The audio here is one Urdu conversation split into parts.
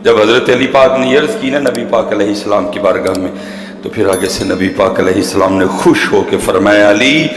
جب حضرت علی پاک نے عرض کی نا نبی پاک علیہ السلام کی بارگاہ میں، تو پھر آگے سے نبی پاک علیہ السلام نے خوش ہو کے فرمایا علی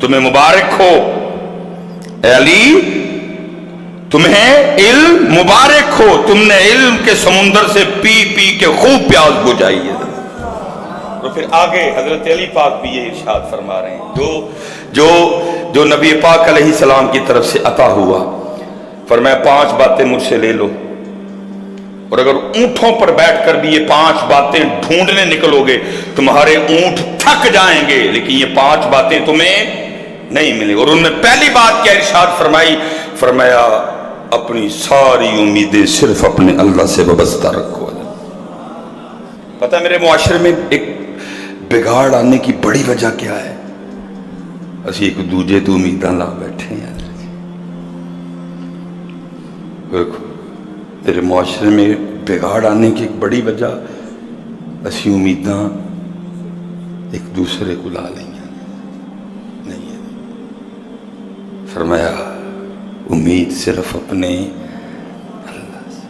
تمہیں مبارک ہو، اے علی تمہیں علم مبارک ہو، تم نے علم کے سمندر سے پی پی کے خوب پیاس بجھائی ہے۔ اور پھر آگے حضرت علی پاک بھی یہ ارشاد فرما رہے ہیں جو نبی پاک علیہ السلام کی طرف سے عطا ہوا، فرمایا 5 باتیں مجھ سے لے لو، اور اگر اونٹوں پر بیٹھ کر بھی یہ 5 باتیں ڈھونڈنے نکلو گے تمہارے اونٹ تھک جائیں گے، لیکن یہ 5 باتیں تمہیں نہیں ملیں۔ اور انہوں نے پہلی بات کیا ارشاد فرمائی؟ فرمایا اپنی ساری امیدیں صرف اپنے اللہ سے وابستہ رکھو۔ پتہ میرے معاشرے میں ایک بگاڑ آنے کی بڑی وجہ کیا ہے؟ اسی ایک دوجے تو امیداں لا بیٹھے ہیں۔ تیرے معاشرے میں بگاڑ آنے کی ایک بڑی وجہ اسی امیداں ایک دوسرے کو لا لیں نہیں ہے۔ فرمایا امید صرف اپنے اللہ سے۔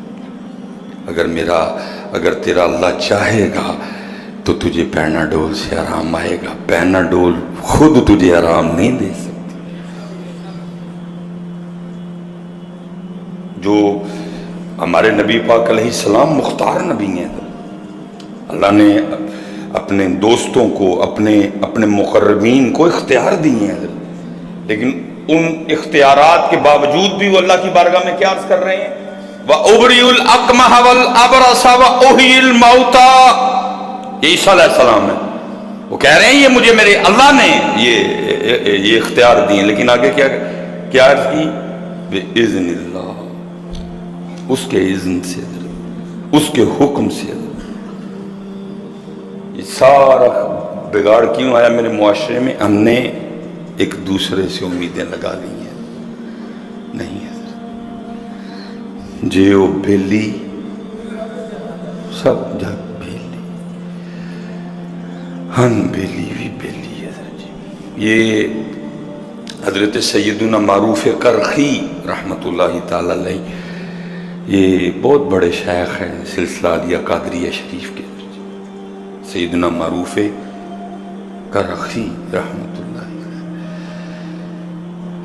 اگر تیرا اللہ چاہے گا تو تجھے پیناڈول سے آرام آئے گا، پیناڈول خود تجھے آرام نہیں دے سکتی۔ جو ہمارے نبی پاک علیہ السلام مختار نبی ہیں، اللہ نے اپنے دوستوں کو اپنے مقربین کو اختیار دیے ہیں، لیکن ان اختیارات کے باوجود بھی وہ اللہ کی بارگاہ میں کیا عرض کر رہے ہیں؟ وَأُبْرِئُ الْأَكْمَحَ وَالْأَبْرَصَ وَأُحْيِي الْمَوْتَى، یہ عیسیٰ علیہ السلام ہے، وہ کہہ رہے ہیں یہ مجھے میرے اللہ نے یہ اختیار دیے، لیکن آگے کیا عرض کی؟ بِإِذْنِ اللہ، اس کے اذن سے، اس کے حکم سے۔ یہ سارا بگاڑ کیوں آیا میرے معاشرے میں؟ ہم نے ایک دوسرے سے امیدیں لگا لی ہیں۔ نہیں ہے جیو بیلی سب جگ بیلی، ہن بیلی بھی بیلی ہے۔ یہ حضرت سیدنا معروف کرخی رحمت اللہ تعالی علیہ، یہ بہت بڑے شیخ ہیں سلسلہ علیہ قادریہ شریف کے، سیدنا معروف کرخی رحمت اللہ علیہ۔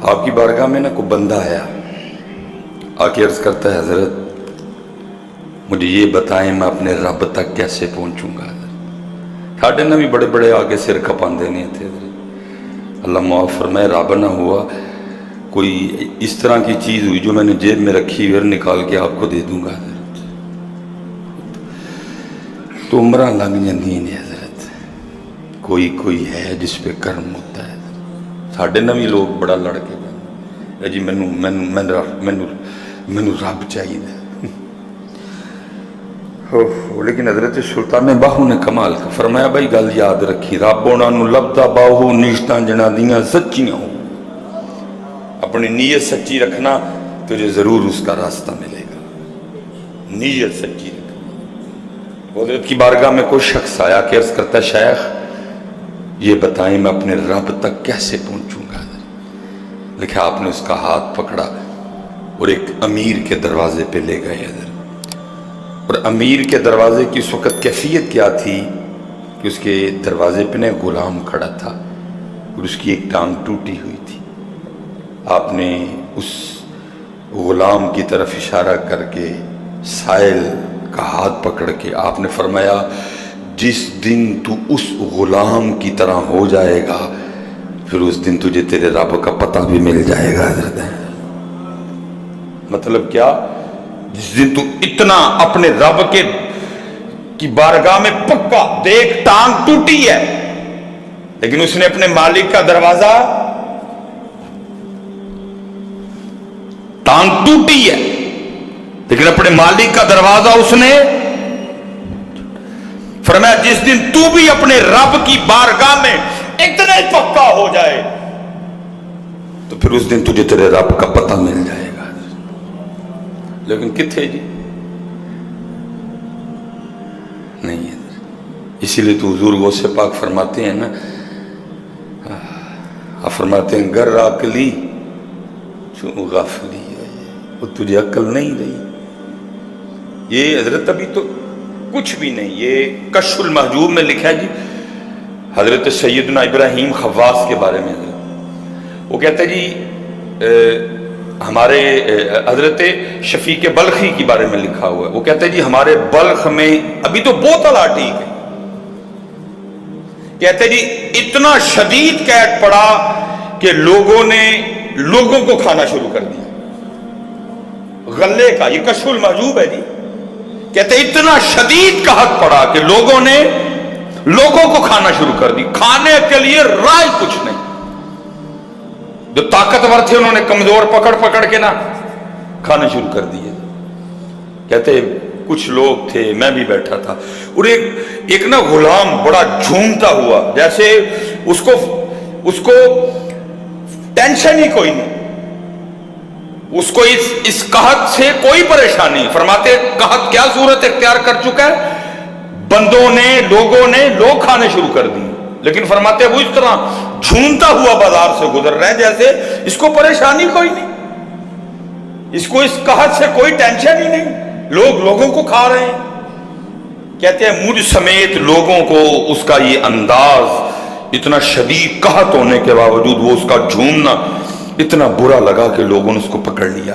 آپ کی بارگاہ میں نا کوئی بندہ آیا، آ کے عرض کرتا ہے حضرت مجھے یہ بتائیں میں اپنے رب تک کیسے پہنچوں گا؟ ساڑھے نہ بھی بڑے بڑے آگے سر کپان دینے تھے حضرت، اللہ معاف فرمائے رب نہ ہوا کوئی اس طرح کی چیز ہوئی جو میں نے جیب میں رکھی اور نکال کے آپ کو دے دوں گا حضرت، تو عمرہ لگ جاندی ہیں حضرت، کوئی ہے جس پہ کرم ہوتا ہے۔ ساڑھے نہ بھی لوگ بڑا لڑ کے گئے جی مینو رب چاہیے، لیکن حضرت سلطان باہو نے کمال کا فرمایا بھائی گل یاد رکھی، رب انہاں نوں لبدا باہو نیشتاں جنہاں دیاں سچیاں ہو، اپنی نیت سچی رکھنا تجھے ضرور اس کا راستہ ملے گا، نیت سچی رکھنا۔ حضرت کی بارگاہ میں کوئی شخص آیا کہ عرض کرتا شیخ یہ بتائیں میں اپنے رب تک کیسے پہنچوں گا؟ لکھا آپ نے اس کا ہاتھ پکڑا اور ایک امیر کے دروازے پہ لے گئے حضرت، اور امیر کے دروازے کی اس وقت کیفیت کیا تھی کہ اس کے دروازے پہ ایک غلام کھڑا تھا اور اس کی ایک ٹانگ ٹوٹی ہوئی تھی۔ آپ نے اس غلام کی طرف اشارہ کر کے سائل کا ہاتھ پکڑ کے آپ نے فرمایا جس دن تو اس غلام کی طرح ہو جائے گا پھر اس دن تجھے تیرے رب کا پتہ بھی مل جائے گا حضرت۔ مطلب کیا؟ جس دن تو اتنا اپنے رب کی بارگاہ میں پکا، دیکھ ٹانگ ٹوٹی ہے لیکن اس نے اپنے مالک کا دروازہ، ٹانگ ٹوٹی ہے لیکن اپنے مالک کا دروازہ اس نے فرمایا جس دن تو بھی اپنے رب کی بارگاہ میں اتنا ہی پکا ہو جائے تو پھر اس دن تجھے تیرے رب کا پتہ مل جائے گا۔ لیکن کتھے جی نہیں ہے، اسی لیے تو حضور غوث پاک فرماتے ہیں نا، فرماتے ہیں گر عقلی چون غافلی ہے، وہ تجھے عقل نہیں رہی یہ حضرت ابھی تو کچھ بھی نہیں، یہ کشف المحجوب میں لکھا ہے جی حضرت سیدنا ابراہیم خواص کے بارے میں. وہ کہتے ہیں جی ہمارے حضرت شفیق بلخی کے بارے میں لکھا ہوا ہے، وہ کہتے ہیں جی ہمارے بلخ میں ابھی تو بوتل ٹھیک ہے، کہتے ہیں جی اتنا شدید قحط پڑا کہ لوگوں نے لوگوں کو کھانا شروع کر دیا غلے کا. یہ کشف المحجوب ہے جی. کہتے ہیں اتنا شدید قحط پڑا کہ لوگوں نے لوگوں کو کھانا شروع کر دی، کھانے کے لیے رائے کچھ نہیں. جو طاقتور تھے انہوں نے کمزور پکڑ پکڑ کے نا کھانا شروع کر دیے. کہتے کچھ لوگ تھے، میں بھی بیٹھا تھا، اور ایک نا غلام بڑا جھومتا ہوا، جیسے اس کو ٹینشن ہی کوئی نہیں، اس کو اس قحط سے کوئی پریشانی. فرماتے قحط کیا صورت اختیار کر چکا ہے، بندوں نے لوگ کھانے شروع کر دی، لیکن فرماتے وہ اس طرح جھومتا ہوا بازار سے گزر رہے ہیں جیسے اس کو پریشانی کوئی نہیں، اس کو اس قحط سے کوئی ٹینشن ہی نہیں، لوگ لوگوں کو کھا رہے ہیں. کہتے ہیں مجھ سمیت لوگوں کو اس کا یہ انداز اتنا شدید قحط ہونے کے باوجود وہ اس کا جھومنا اتنا برا لگا کہ لوگوں نے اس کو پکڑ لیا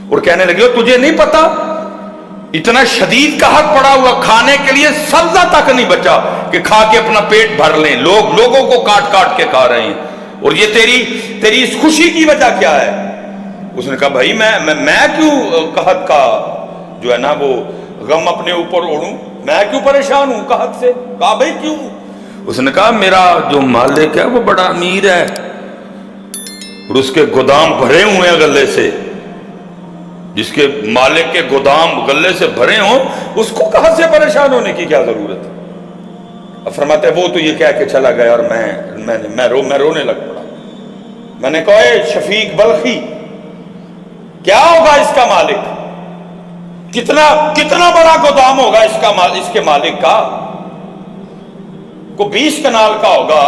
اور کہنے لگے تجھے نہیں پتا اتنا شدید قحط پڑا ہوا، کھانے کے لیے سبزہ تک نہیں بچا کہ کھا کے اپنا پیٹ بھر لیں، لوگوں کو کاٹ کاٹ کے کھا رہے ہیں، اور یہ تیری اس خوشی کی وجہ کیا ہے؟ اس نے کہا بھائی میں کیوں قحط کا جو ہے نا وہ غم اپنے اوپر اوڑھوں، میں کیوں پریشان ہوں قحط سے؟ کہا بھائی کیوں؟ اس نے کہا میرا جو مالک ہے وہ بڑا امیر ہے اور اس کے گودام بھرے ہوئے ہیں غلے سے، جس کے مالک کے گودام غلے سے بھرے ہوں اس کو قحط سے پریشان ہونے کی کیا ضرورت ہے؟ اب فرماتے وہ تو یہ کہہ کے چلا گیا اور میں رونے لگ پڑا. میں نے کہا اے شفیق بلخی کیا ہوگا اس کا مالک، کتنا بڑا گودام ہوگا اس کے مالک کا؟ کوئی 20 کنال کا ہوگا،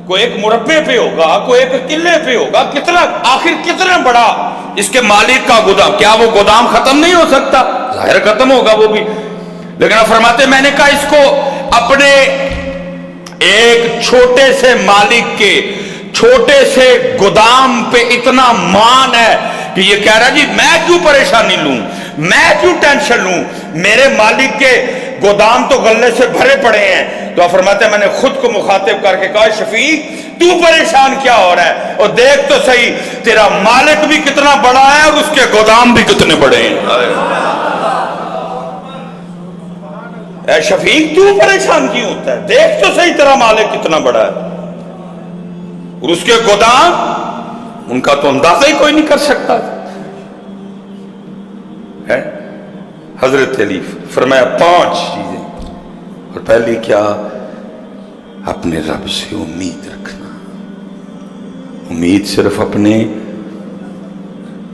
کوئی ایک مربع پہ ہوگا، کوئی ایک قلعے پہ ہوگا، کتنا بڑا اس کے مالک کا گودام؟ کیا وہ گودام ختم نہیں ہو سکتا؟ ظاہر ختم ہوگا وہ بھی، لیکن آپ فرماتے میں نے کہا اس کو اپنے ایک چھوٹے سے مالک کے چھوٹے سے گودام پہ اتنا مان ہے کہ یہ کہہ رہا جی میں کیوں پریشانی لوں، میں کیوں ٹینشن لوں، میرے مالک کے گودام تو غلے سے بھرے پڑے ہیں. تو آپ فرماتے ہیں میں نے خود کو مخاطب کر کے کہا شفیق تو پریشان کیا ہو رہا ہے، اور دیکھ تو صحیح تیرا مالک بھی کتنا بڑا ہے اور اس کے گودام بھی کتنے بڑے ہیں. اے شفیق تو پریشان کیوں ہوتا ہے، دیکھ تو صحیح تیرا مالک کتنا بڑا ہے اور اس کے گودام ان کا تو اندازہ ہی کوئی نہیں کر سکتا ہے. حضرت علی فرمایا 5 چیزیں، اور پہلی کیا؟ اپنے رب سے امید رکھنا. امید صرف اپنے،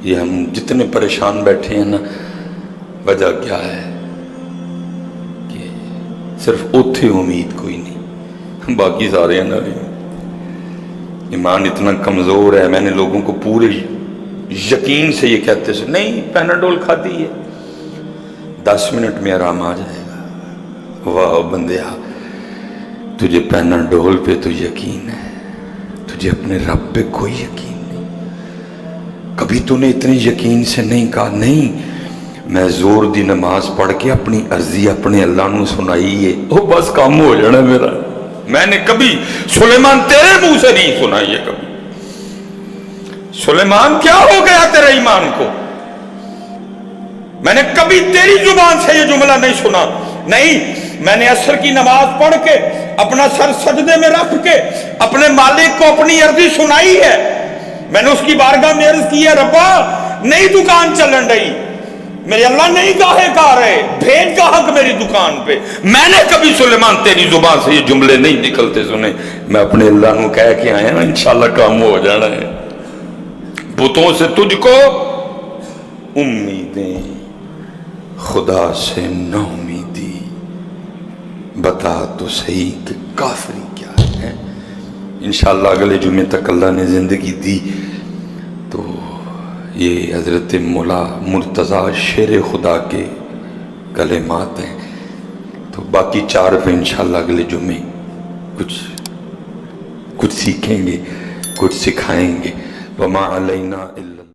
یہ ہم جتنے پریشان بیٹھے ہیں نا وجہ کیا ہے کہ صرف اوتھے امید کوئی نہیں، باقی سارے ہیں نا ایمان اتنا کمزور ہے. میں نے لوگوں کو پورے یقین سے یہ کہتے سے نہیں پیناڈول کھاتی ہے 10 منٹ میں آرام آ جائے گا. واہ بندیا تجھے پیناڈول پہ تو یقین ہے، تجھے اپنے رب پہ کوئی یقین نہیں. کبھی تو نے اتنے یقین سے نہیں کہا نہیں میں زور دی نماز پڑھ کے اپنی عرضی اپنے اللہ نو سنائی ہے وہ بس کام ہو جانا میرا. میں نے کبھی سلیمان تیرے منہ سے نہیں سنائی ہے کبھی. سلیمان کیا ہو گیا تیرے ایمان کو؟ میں نے کبھی تیری زبان سے یہ جملہ نہیں سنا. نہیں، میں نے عصر کی نماز پڑھ کے اپنا سر سجدے میں رکھ کے اپنے مالک کو اپنی عرضی سنائی ہے. میں نے اس کی بارگاہ میں عرض کی ہے ربا نئی دکان چلن رہی، میرے اللہ نہیں گاہے گا رہے، بھیج گاہک میری دکان پہ. میں نے کبھی سلیمان تیری زبان سے یہ جملے نہیں نکلتے سنے. میں اپنے اللہ نو کہہ کے آیا نا انشاءاللہ کام ہو جانا ہے. بتوں سے تجھ کو امیدیں، خدا سے نا امیدی، بتا تو صحیح کہ کافری کیا ہے. انشاءاللہ اگلے جمعے تک اللہ نے زندگی دی تو یہ حضرت مولا مرتضیٰ شیر خدا کے کلمات ہیں. تو باقی 4 پہ انشاءاللہ اگلے جمعے کچھ سیکھیں گے، کچھ سکھائیں گے. وما علینا الا